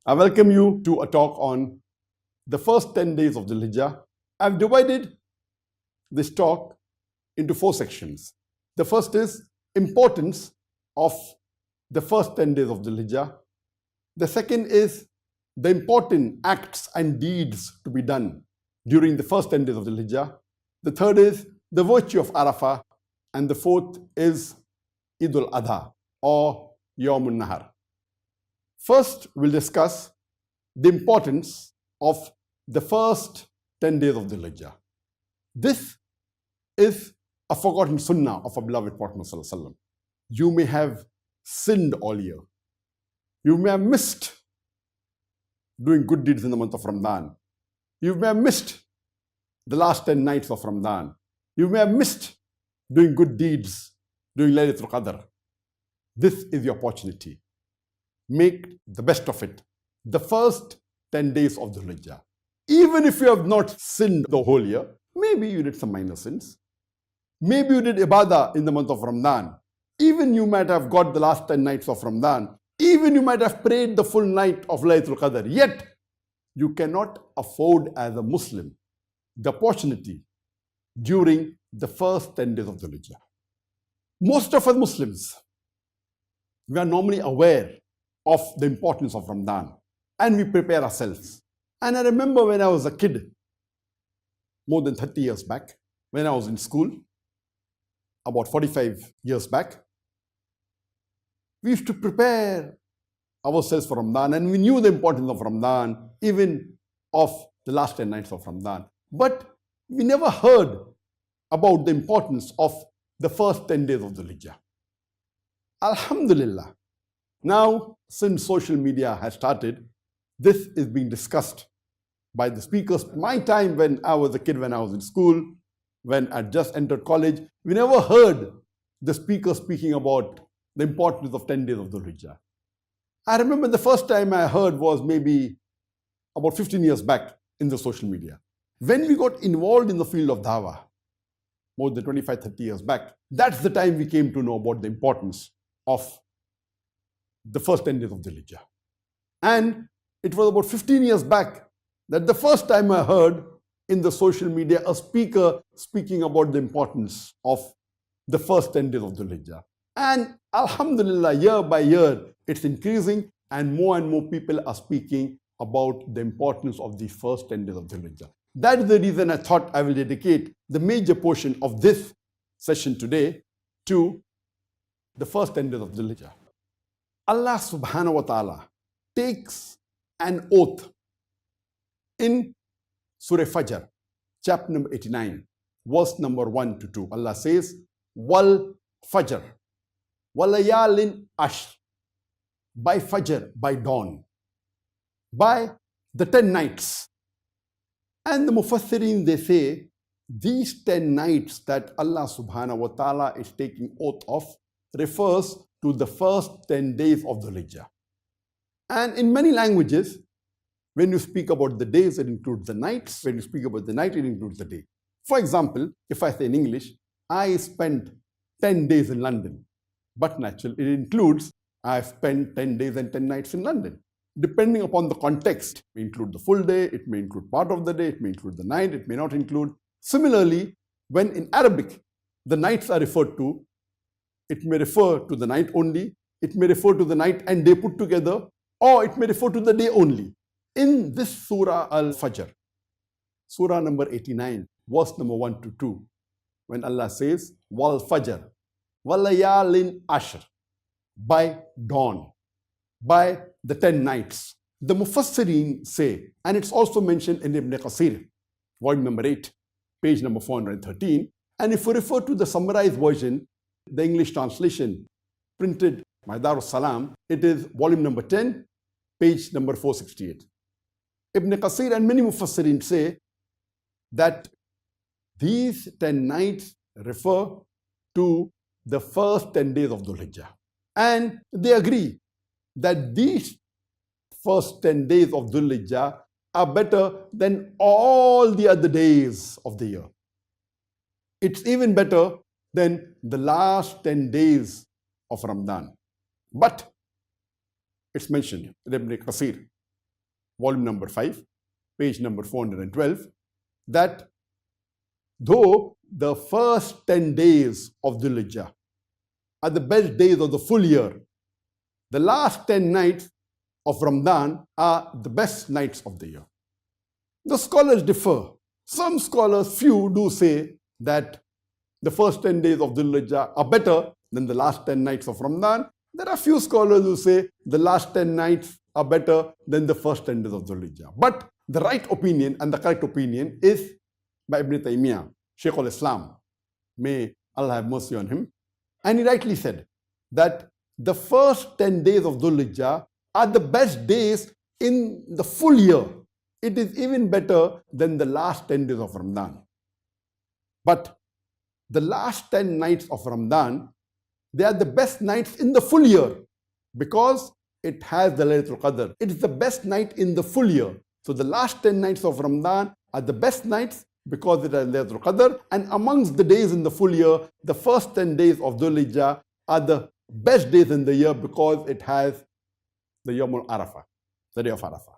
I welcome you to a talk on the first 10 days of the Hijjah. I've divided this talk into 4 sections. The first is importance of the first 10 days of the Hijjah. The second is the important acts and deeds to be done during the first 10 days of the Hijjah. The third is the virtue of Arafah. And the fourth is Eid al-Adha or Yawmun Nahar. First, we'll discuss the importance of the first 10 days of the Hijjah. This is a forgotten sunnah of our beloved Prophet ﷺ. You may have sinned all year. You may have missed doing good deeds in the month of Ramadan. You may have missed the last 10 nights of Ramadan. You may have missed doing good deeds during Laylatul Qadr. This is your opportunity. Make the best of it. The first 10 days of the Hijjah. Even if you have not sinned the whole year, maybe you did some minor sins. Maybe you did ibadah in the month of Ramadan. Even you might have got the last 10 nights of Ramadan. Even you might have prayed the full night of Laylatul Qadr. Yet, you cannot afford as a Muslim the opportunity during the first 10 days of the Hijjah. Most of us Muslims, we are normally aware of the importance of Ramadan and we prepare ourselves. And I remember when I was a kid, more than 30 years back, when I was in school, about 45 years back, we used to prepare ourselves for Ramadan and we knew the importance of Ramadan, even of the last 10 nights of Ramadan. But we never heard about the importance of the first 10 days of the Hijjah. Alhamdulillah. Now, since social media has started, this is being discussed by the speakers. My time when I was a kid, when I was in school, when I just entered college, we never heard the speaker speaking about the importance of 10 days of the Hijjah. I remember the first time I heard was maybe about 15 years back in the social media. When we got involved in the field of dawah, more than 25, 30 years back, that's the time we came to know about the importance of the first 10 days of the Hijjah. And it was about 15 years back that the first time I heard in the social media a speaker speaking about the importance of the first 10 days of the Hijjah. And alhamdulillah, year by year, it's increasing and more people are speaking about the importance of the first 10 days of the Hijjah. That is the reason I thought I will dedicate the major portion of this session today to the first 10 days of the Hijjah. Allah subhanahu wa ta'ala takes an oath in Surah Fajr, chapter number 89, verse number 1 to 2. Allah says, Wal Fajr, Walayalin Ashr, by Fajr, by dawn, by the 10 nights. And the Mufassirin, they say, these 10 nights that Allah subhanahu wa ta'ala is taking oath of refers to the first 10 days of the Hijjah. And in many languages, when you speak about the days, it includes the nights. When you speak about the night, it includes the day. For example, if I say in English, I spent 10 days in London. But naturally, it includes, I spent 10 days and 10 nights in London. Depending upon the context, it may include the full day, it may include part of the day, it may include the night, it may not include. Similarly, when in Arabic, the nights are referred to, it may refer to the night only, it may refer to the night and day put together, or it may refer to the day only. In this Surah Al-Fajr, Surah number 89, verse number 1 to 2, when Allah says, Wal Fajr, Walayalin Ashr, by dawn, by the 10 nights. The Mufassirin say, and it's also mentioned in Ibn Qasir, volume number 8, page number 413, and if we refer to the summarized version, the English translation printed by Darus Salam, it is volume number 10, page number 468. Ibn Qasir and many Mufassirin say that these 10 nights refer to the first 10 days of Dhul Hijjah. And they agree that these first 10 days of Dhul Hijjah are better than all the other days of the year. It's even better than the last 10 days of Ramadan. But it's mentioned in Ibn Qasir volume number 5, page number 412, that though the first 10 days of Dhul Hijjah are the best days of the full year, the last 10 nights of Ramadan are the best nights of the year. The scholars differ. Some scholars, few, do say that the first 10 days of Dhul Hijjah are better than the last 10 nights of Ramadan. There are few scholars who say the last 10 nights are better than the first 10 days of Dhul Hijjah. But the right opinion and the correct opinion is by Ibn Taymiyyah, Shaykh al-Islam. May Allah have mercy on him. And he rightly said that the first 10 days of Dhul Hijjah are the best days in the full year. It is even better than the last 10 days of Ramadan. But the last 10 nights of Ramadan, they are the best nights in the full year because it has the Laylatul Qadr. It is the best night in the full year. So the last 10 nights of Ramadan are the best nights because it has Laylatul Qadr. And amongst the days in the full year, the first 10 days of Dhul Hijjah are the best days in the year because it has the Yawmul Arafah, the day of Arafah.